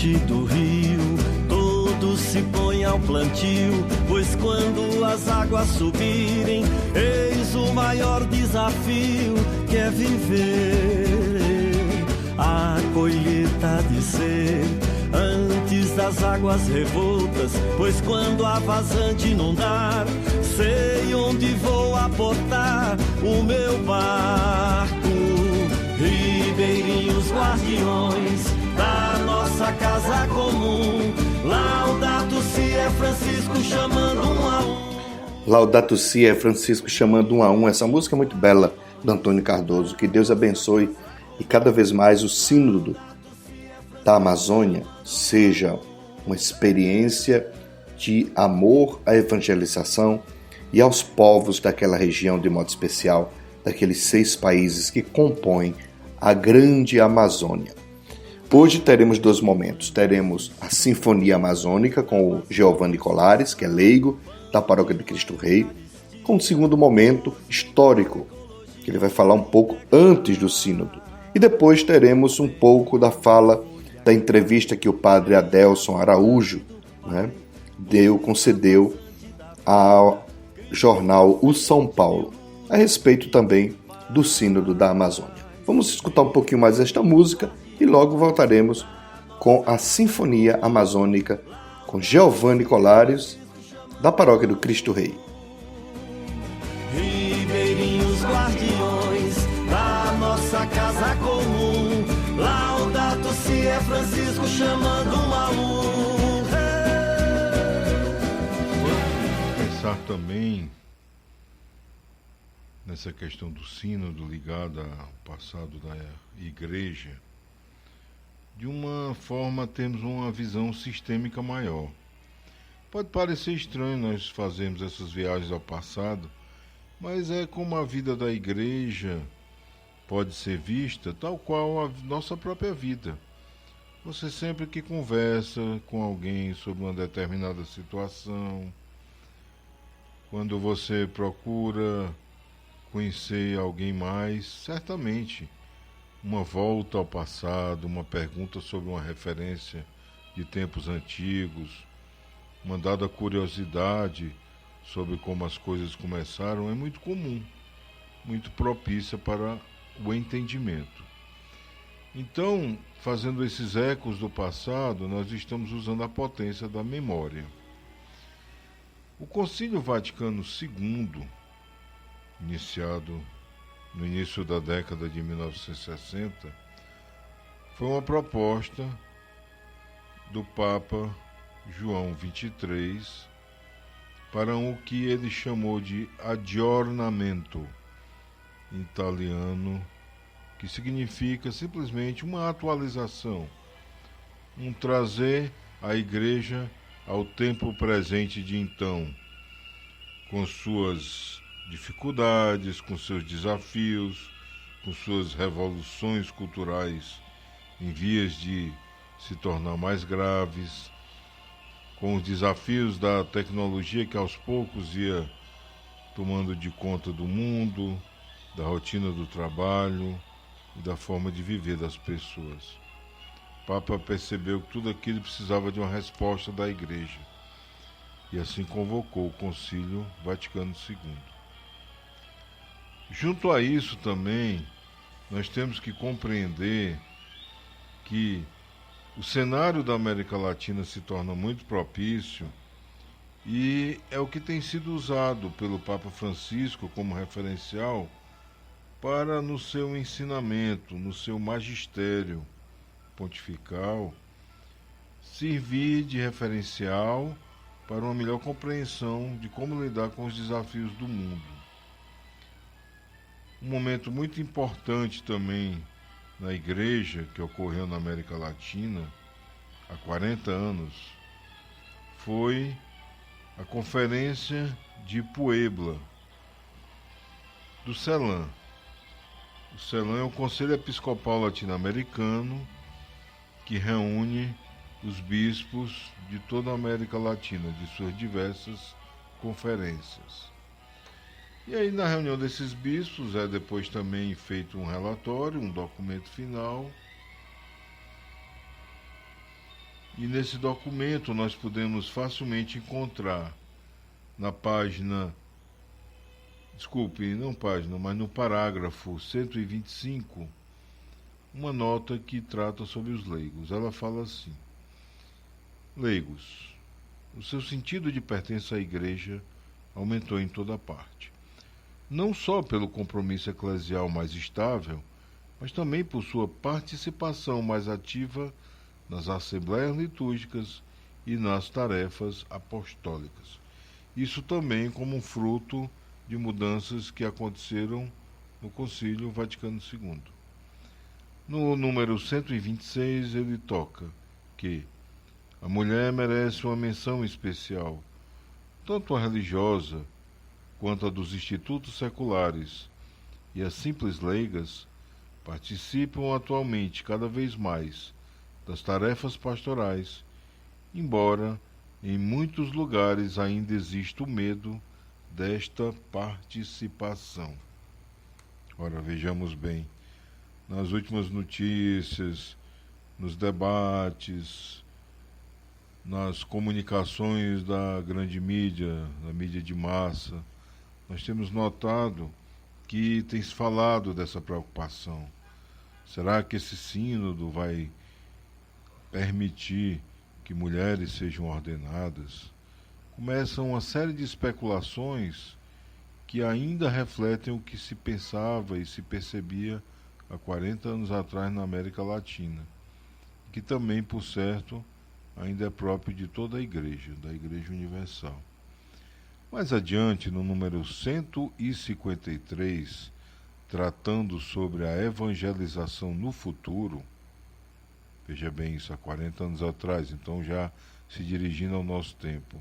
norte do rio, todos se põem ao plantio, pois quando as águas subirem, eis o maior desafio que é viver a colheita de ser antes das águas revoltas, pois quando a vazante inundar, sei onde vou aportar o meu barco. Ribeirinhos guardiões da nossa casa comum, Laudato Si é Francisco chamando um a um. Laudato Si é Francisco chamando um a um. Essa música é muito bela, do Antônio Cardoso. Que Deus abençoe e cada vez mais o sínodo da Amazônia seja uma experiência de amor à evangelização e aos povos daquela região, de modo especial, daqueles 6 países que compõem a grande Amazônia. Hoje teremos 2 momentos. Teremos a Sinfonia Amazônica com o Giovanni Colares, que é leigo da Paróquia do Cristo Rei, com um segundo momento histórico, que ele vai falar um pouco antes do sínodo. E depois teremos um pouco da fala da entrevista que o padre Adelson Araújo concedeu ao jornal O São Paulo, a respeito também do sínodo da Amazônia. Vamos escutar um pouquinho mais esta música e logo voltaremos com a Sinfonia Amazônica com Giovanni Colares, da Paróquia do Cristo Rei. Ribeirinhos guardiões da nossa casa comum, Laudato Si é Francisco chamando um a um. Pensar também nessa questão do sínodo ligada ao passado da igreja, de uma forma temos uma visão sistêmica maior. Pode parecer estranho nós fazermos essas viagens ao passado, mas é como a vida da igreja pode ser vista tal qual a nossa própria vida. Você sempre que conversa com alguém sobre uma determinada situação, quando você procura conhecer alguém mais, certamente uma volta ao passado, uma pergunta sobre uma referência de tempos antigos, uma dada curiosidade sobre como as coisas começaram é muito comum, muito propícia para o entendimento. Então, fazendo esses ecos do passado, nós estamos usando a potência da memória. O Concílio Vaticano II, iniciado no início da década de 1960, foi uma proposta do Papa João XXIII para o que ele chamou de aggiornamento, em italiano, que significa simplesmente uma atualização, um trazer a Igreja ao tempo presente de então, com suas dificuldades, com seus desafios, com suas revoluções culturais em vias de se tornar mais graves, com os desafios da tecnologia que aos poucos ia tomando de conta do mundo, da rotina do trabalho e da forma de viver das pessoas. O Papa percebeu que tudo aquilo precisava de uma resposta da Igreja e assim convocou o Concílio Vaticano II. Junto a isso também, nós temos que compreender que o cenário da América Latina se torna muito propício e é o que tem sido usado pelo Papa Francisco como referencial para, no seu ensinamento, no seu magistério pontifical, servir de referencial para uma melhor compreensão de como lidar com os desafios do mundo. Um momento muito importante também na Igreja, que ocorreu na América Latina há 40 anos, foi a Conferência de Puebla, do CELAM. O CELAM é o Conselho Episcopal Latino-Americano, que reúne os bispos de toda a América Latina, de suas diversas conferências. E aí, na reunião desses bispos, é depois também feito um relatório, um documento final, E nesse documento nós podemos facilmente encontrar na página, mas no parágrafo 125, uma nota que trata sobre os leigos. Ela fala assim: leigos, o seu sentido de pertença à igreja aumentou em toda parte, não só pelo compromisso eclesial mais estável, mas também por sua participação mais ativa nas assembleias litúrgicas e nas tarefas apostólicas. Isso também como um fruto de mudanças que aconteceram no Concílio Vaticano II. No número 126, ele toca que a mulher merece uma menção especial, tanto a religiosa quanto a dos institutos seculares, e as simples leigas participam atualmente cada vez mais das tarefas pastorais, embora em muitos lugares ainda exista o medo desta participação. Ora, vejamos bem, nas últimas notícias, nos debates, nas comunicações da grande mídia, da mídia de massa, nós temos notado que tem se falado dessa preocupação. Será que esse sínodo vai permitir que mulheres sejam ordenadas? Começam uma série de especulações que ainda refletem o que se pensava e se percebia há 40 anos atrás na América Latina, que também, por certo, ainda é próprio de toda a Igreja, da Igreja Universal. Mais adiante, no número 153, tratando sobre a evangelização no futuro, veja bem, isso há 40 anos atrás, então já se dirigindo ao nosso tempo,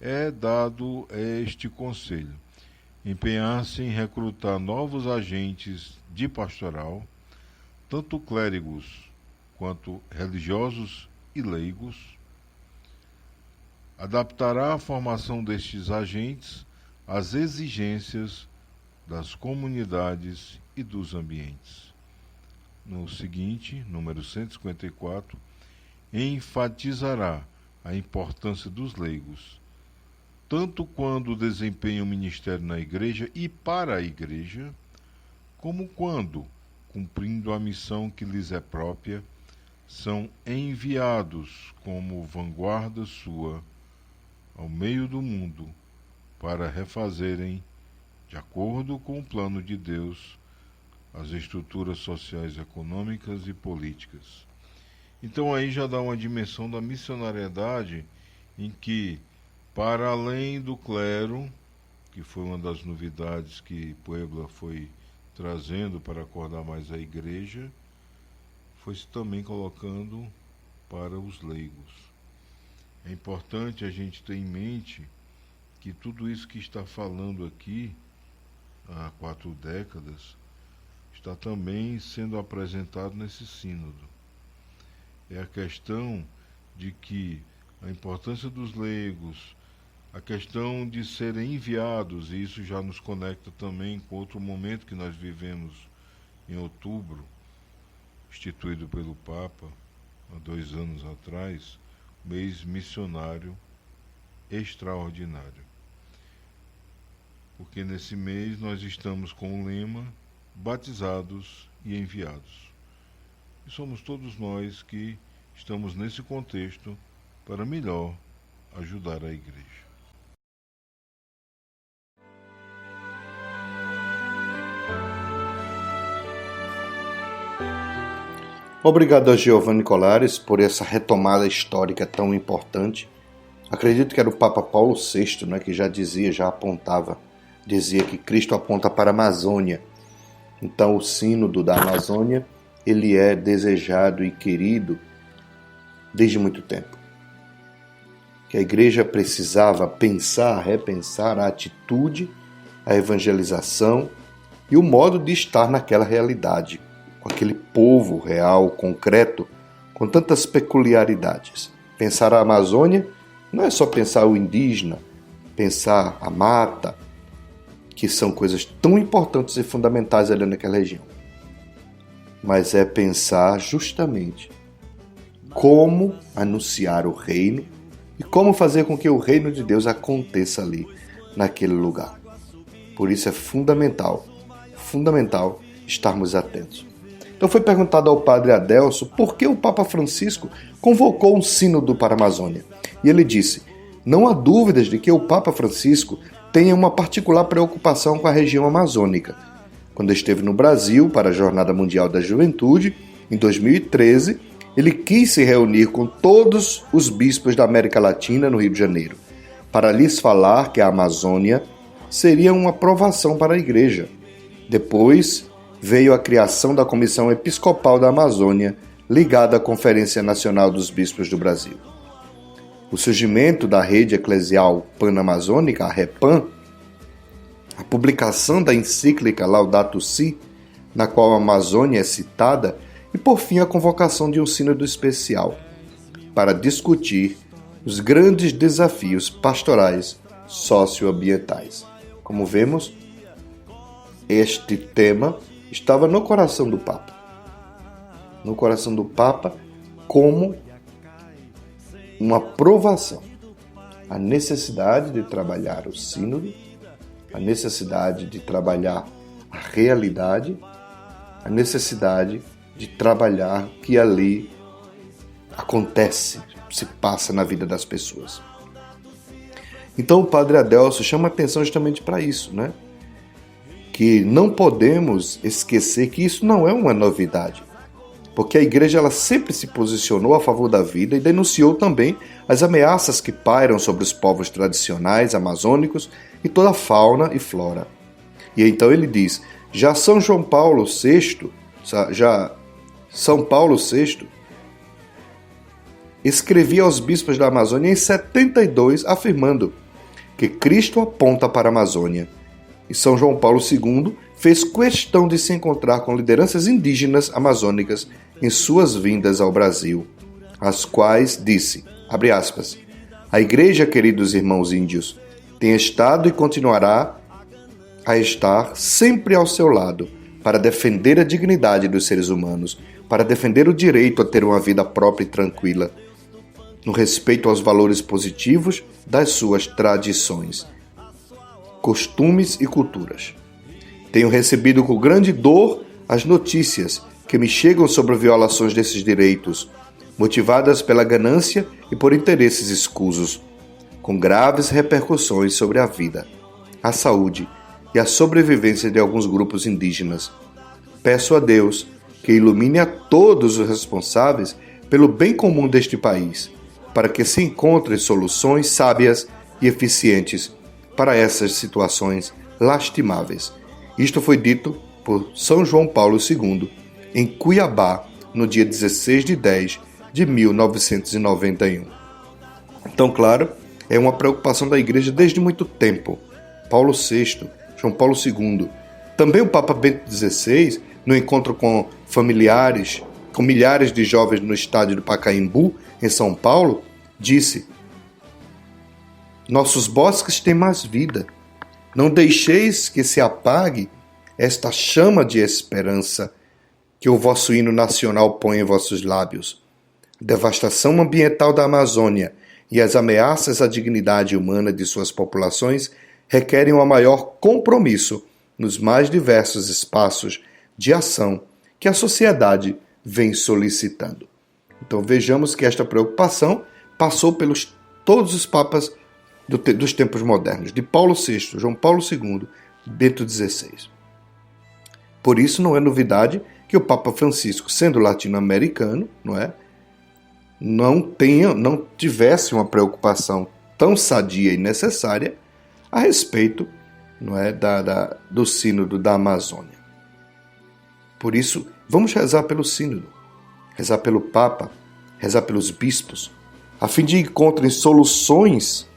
é dado este conselho: empenhar-se em recrutar novos agentes de pastoral, tanto clérigos quanto religiosos e leigos, adaptará a formação destes agentes às exigências das comunidades e dos ambientes. No seguinte, número 154, enfatizará a importância dos leigos, tanto quando desempenham ministério na igreja e para a igreja, como quando, cumprindo a missão que lhes é própria, são enviados como vanguarda sua ao meio do mundo para refazerem, de acordo com o plano de Deus, as estruturas sociais, econômicas e políticas. Então aí já dá uma dimensão da missionariedade em que, para além do clero, que foi uma das novidades que Puebla foi trazendo para acordar mais a igreja, foi-se também colocando para os leigos. É importante a gente ter em mente que tudo isso que está falando aqui, há 4 décadas, está também sendo apresentado nesse sínodo. É a questão de que a importância dos leigos, a questão de serem enviados, e isso já nos conecta também com outro momento que nós vivemos em outubro, instituído pelo Papa, há 2 anos atrás, mês missionário extraordinário. Porque nesse mês nós estamos com o lema batizados e enviados. E somos todos nós que estamos nesse contexto para melhor ajudar a igreja. Obrigado a Giovanni Colares por essa retomada histórica tão importante. Acredito que era o Papa Paulo VI, né, que já dizia que Cristo aponta para a Amazônia. Então o sínodo da Amazônia, ele é desejado e querido desde muito tempo. Que a igreja precisava repensar a atitude, a evangelização e o modo de estar naquela realidade, com aquele povo real, concreto, com tantas peculiaridades. Pensar a Amazônia não é só pensar o indígena, pensar a mata, que são coisas tão importantes e fundamentais ali naquela região. Mas é pensar justamente como anunciar o reino e como fazer com que o reino de Deus aconteça ali, naquele lugar. Por isso é fundamental estarmos atentos. Então foi perguntado ao padre Adelso por que o Papa Francisco convocou um sínodo para a Amazônia. E ele disse: não há dúvidas de que o Papa Francisco tenha uma particular preocupação com a região amazônica. Quando esteve no Brasil para a Jornada Mundial da Juventude, em 2013, ele quis se reunir com todos os bispos da América Latina no Rio de Janeiro, para lhes falar que a Amazônia seria uma provação para a Igreja. Depois veio a criação da Comissão Episcopal da Amazônia, ligada à Conferência Nacional dos Bispos do Brasil. O surgimento da Rede Eclesial Pan-Amazônica, a REPAN, a publicação da encíclica Laudato Si, na qual a Amazônia é citada, e por fim a convocação de um sínodo especial para discutir os grandes desafios pastorais socioambientais. Como vemos, este tema estava no coração do Papa. No coração do Papa, como uma provação. A necessidade de trabalhar o sínodo, a necessidade de trabalhar a realidade, a necessidade de trabalhar o que ali acontece, se passa na vida das pessoas. Então o padre Adelso chama atenção justamente para isso, né? Que não podemos esquecer que isso não é uma novidade, porque a igreja ela sempre se posicionou a favor da vida e denunciou também as ameaças que pairam sobre os povos tradicionais amazônicos e toda a fauna e flora. E então ele diz: já São Paulo VI escrevia aos bispos da Amazônia em 72, afirmando que Cristo aponta para a Amazônia. E São João Paulo II fez questão de se encontrar com lideranças indígenas amazônicas em suas vindas ao Brasil, as quais disse, abre aspas, a Igreja, queridos irmãos índios, tem estado e continuará a estar sempre ao seu lado para defender a dignidade dos seres humanos, para defender o direito a ter uma vida própria e tranquila, no respeito aos valores positivos das suas tradições, costumes e culturas. Tenho recebido com grande dor as notícias que me chegam sobre violações desses direitos, motivadas pela ganância e por interesses escusos, com graves repercussões sobre a vida, a saúde e a sobrevivência de alguns grupos indígenas. Peço a Deus que ilumine a todos os responsáveis pelo bem comum deste país, para que se encontrem soluções sábias e eficientes para essas situações lastimáveis. Isto foi dito por São João Paulo II em Cuiabá, no dia 16 de 10 de 1991. Então, claro, é uma preocupação da Igreja desde muito tempo. Paulo VI, João Paulo II, também o Papa Bento XVI, no encontro com familiares, com milhares de jovens no estádio do Pacaembu, em São Paulo, disse: nossos bosques têm mais vida. Não deixeis que se apague esta chama de esperança que o vosso hino nacional põe em vossos lábios. A devastação ambiental da Amazônia e as ameaças à dignidade humana de suas populações requerem um maior compromisso nos mais diversos espaços de ação que a sociedade vem solicitando. Então vejamos que esta preocupação passou pelos todos os papas dos tempos modernos, de Paulo VI, João Paulo II, Bento XVI. Por isso não é novidade que o Papa Francisco, sendo latino-americano, não tivesse uma preocupação tão sadia e necessária a respeito do sínodo da Amazônia. Por isso, vamos rezar pelo sínodo, rezar pelo Papa, rezar pelos bispos, a fim de encontrem soluções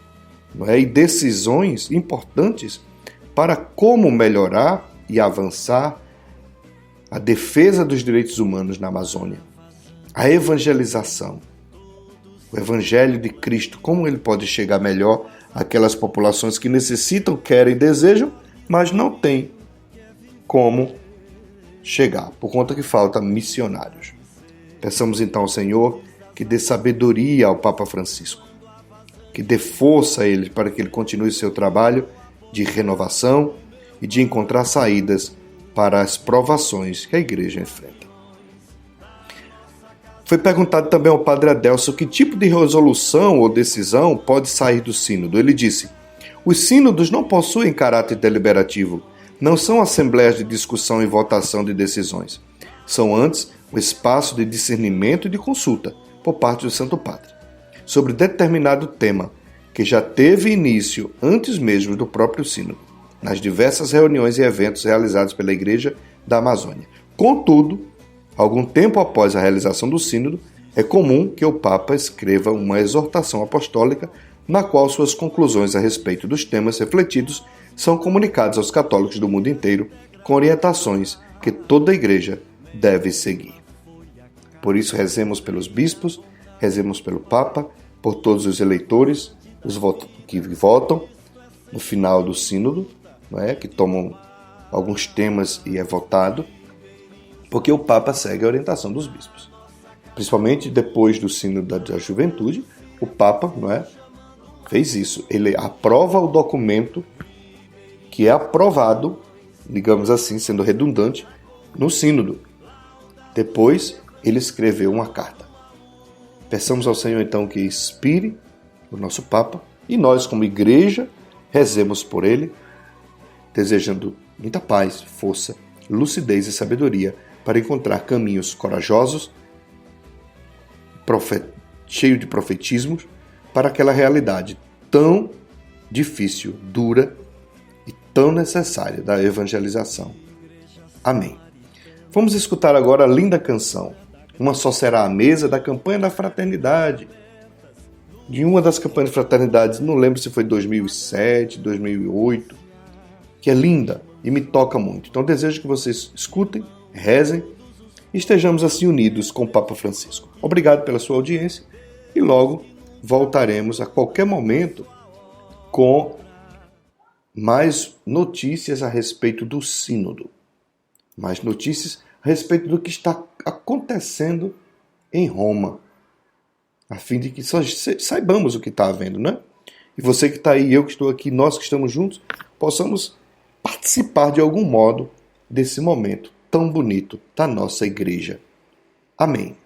e decisões importantes para como melhorar e avançar a defesa dos direitos humanos na Amazônia, a evangelização, o Evangelho de Cristo, como ele pode chegar melhor àquelas populações que necessitam, querem, desejam, mas não têm como chegar, por conta que faltam missionários. Peçamos então ao Senhor que dê sabedoria ao Papa Francisco, que dê força a ele para que ele continue seu trabalho de renovação e de encontrar saídas para as provações que a Igreja enfrenta. Foi perguntado também ao Padre Adelso que tipo de resolução ou decisão pode sair do sínodo. Ele disse: os sínodos não possuem caráter deliberativo, não são assembleias de discussão e votação de decisões. São antes um espaço de discernimento e de consulta por parte do Santo Padre sobre determinado tema que já teve início antes mesmo do próprio sínodo, nas diversas reuniões e eventos realizados pela Igreja da Amazônia. Contudo, algum tempo após a realização do sínodo, é comum que o Papa escreva uma exortação apostólica na qual suas conclusões a respeito dos temas refletidos são comunicados aos católicos do mundo inteiro com orientações que toda a Igreja deve seguir. Por isso, rezemos pelos bispos, rezemos pelo Papa, por todos os eleitores que votam no final do sínodo, não é? Que tomam alguns temas e é votado, porque o Papa segue a orientação dos bispos. Principalmente depois do sínodo da juventude, o Papa, não é, fez isso. Ele aprova o documento que é aprovado, digamos assim, sendo redundante, no sínodo. Depois, ele escreveu uma carta. Peçamos ao Senhor, então, que inspire o nosso Papa e nós, como Igreja, rezemos por ele, desejando muita paz, força, lucidez e sabedoria para encontrar caminhos corajosos, cheio de profetismos, para aquela realidade tão difícil, dura e tão necessária da evangelização. Amém. Vamos escutar agora a linda canção Uma Só Será a Mesa, da campanha da Fraternidade. De uma das campanhas de fraternidades, não lembro se foi 2007, 2008, que é linda e me toca muito. Então desejo que vocês escutem, rezem e estejamos assim unidos com o Papa Francisco. Obrigado pela sua audiência e logo voltaremos a qualquer momento com mais notícias a respeito do sínodo. Mais notícias a respeito do que está acontecendo em Roma, a fim de que saibamos o que está havendo, né? E você que está aí, eu que estou aqui, nós que estamos juntos, possamos participar de algum modo desse momento tão bonito da nossa Igreja. Amém.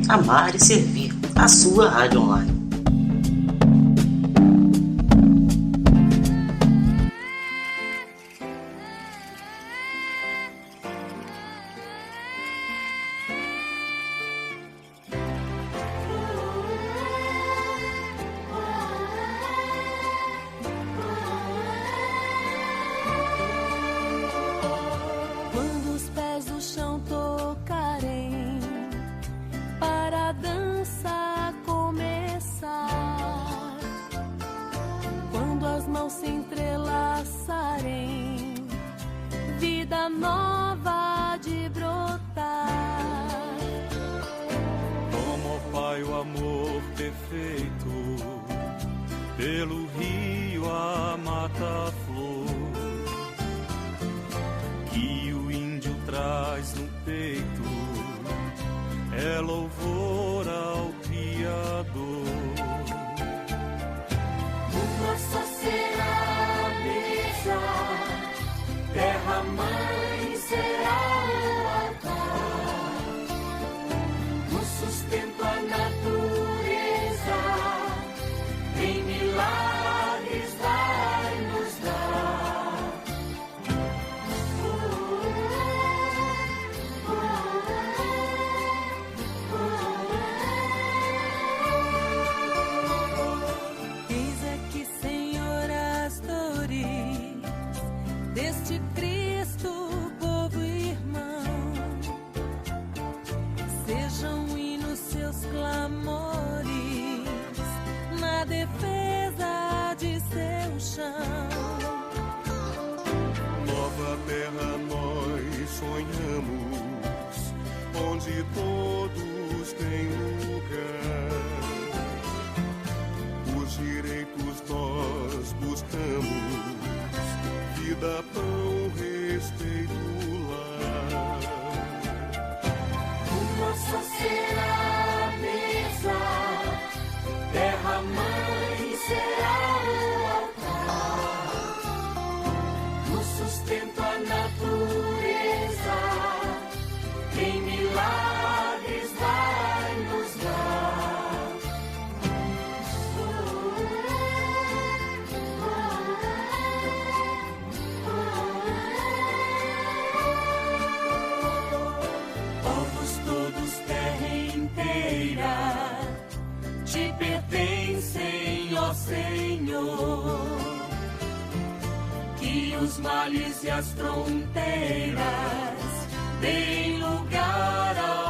Amar e servir, a sua rádio online. Se entrelaçarem, vida nova de brotar. Como, ó Pai, o amor perfeito, pelo rio a mata flor, que o índio traz no peito, é louvor ao Criador. Uma só será a mesa, terra mãe será o altar, no sustento a natureza, em milagres vai-nos dar. Eis aqui, Senhor, as dores deste Cristo, povo irmão. Sejam hinos seus clamores na defesa de seu chão. Nova terra nós sonhamos, onde todos têm lugar. Os direitos nós buscamos, vida, pão, respeito, lar. te pertencem, ó Senhor. Que os males e as fronteiras deem lugar ao